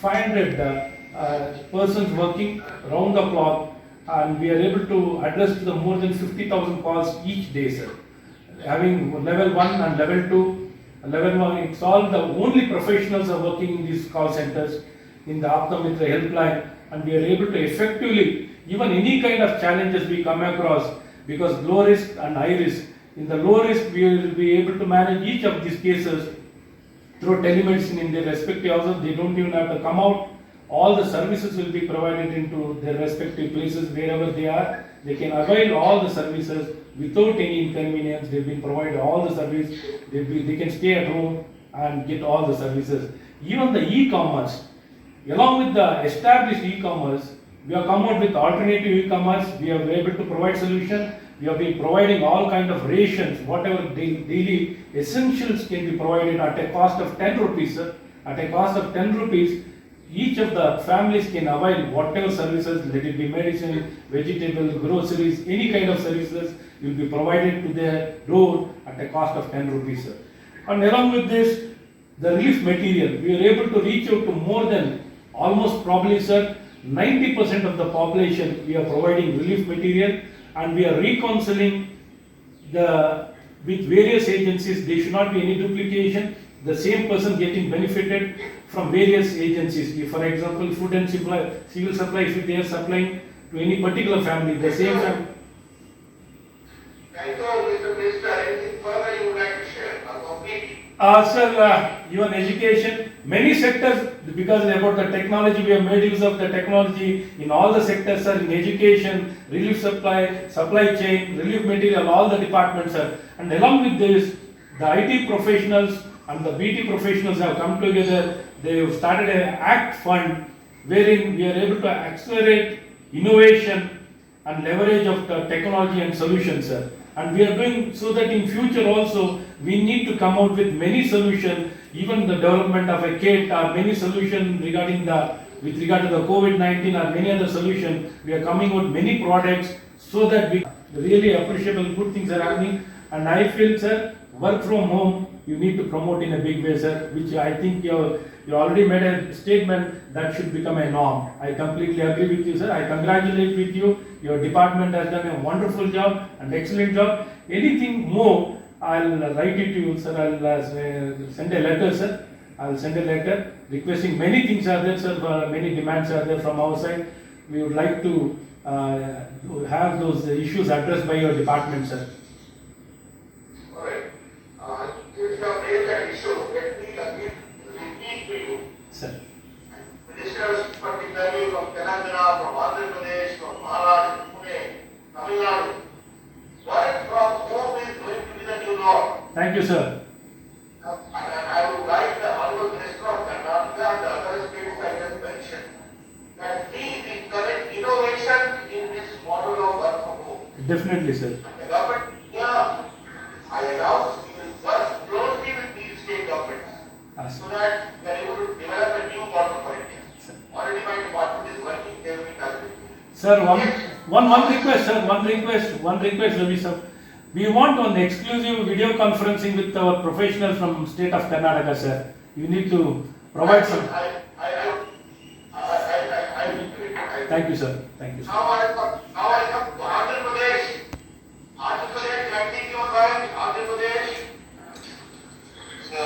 500 persons working round the clock, and we are able to address to the more than 50,000 calls each day, sir. Having level 1 and level 2, level 1, it's all the only professionals are working in these call centers, in the Aptamitra helpline, and we are able to effectively, even any kind of challenges we come across, because low risk and high risk. In the low risk, we will be able to manage each of these cases through telemedicine in their respective houses. They don't even have to come out. All the services will be provided into their respective places wherever they are. They can avail all the services without any inconvenience. They've been provided all the service. They can stay at home and get all the services. Even the e-commerce, along with the established e-commerce, we have come out with alternative e-commerce. We are able to provide solution. We have been providing all kind of rations, whatever daily essentials can be provided at a cost of 10 rupees, sir. At a cost of 10 rupees, each of the families can avail whatever services, let it be medicine, vegetable, groceries, any kind of services will be provided to their door at a cost of 10 rupees, sir. And along with this, the relief material, we are able to reach out to more than almost probably, sir, 90% of the population. We are providing relief material, and we are reconciling with various agencies. There should not be any duplication. The same person getting benefited from various agencies. If, for example, food and civil supply, if they are supplying to any particular family, the same family. Thank you, Mr. Minister. Anything further you would like to share or complete? Sir, even education, many sectors, because about the technology, we have made use of the technology in all the sectors, sir, in education, relief supply chain, relief material, all the departments, sir. And along with this, the IT professionals and the BT professionals have come together. They have started an ACT fund wherein we are able to accelerate innovation and leverage of the technology and solutions, sir. And we are doing so that in future also we need to come out with many solutions, even the development of a kit or many solutions with regard to the COVID-19 or many other solutions. We are coming out many products so that we really appreciable good things are happening. And I feel, sir, work from home you need to promote in a big way, sir, which I think you already made a statement that should become a norm. I completely agree with you, sir. I congratulate with you. Your department has done a wonderful job and excellent job. Anything more, I'll write it to you, sir. I'll send a letter, sir. I'll send a letter requesting many things are there, sir. Many demands are there from our side. We would like to have those issues addressed by your department, sir. All right. Since you have raised that issue, let me again repeat to you. Sir. Ministers, particularly from Telangana, from Andhra Pradesh, from Maharashtra, Pune, Tamil Nadu, work from home is going to be the new norm. Thank you, sir. I would like the Honorable Minister of Karnataka and the other states I just mentioned that please encourage innovation in this model of work from home. Definitely, sir. The government, I announce we will work closely with these state governments so that we are able to develop a new model for India. Already my department is working, they will be done with you. Sir, one request, sir. One request, Ravi sir. We want one exclusive video conferencing with our professionals from state of Karnataka, sir. You need to provide some. I will do it. Thank you, sir. Thank you, sir. Now I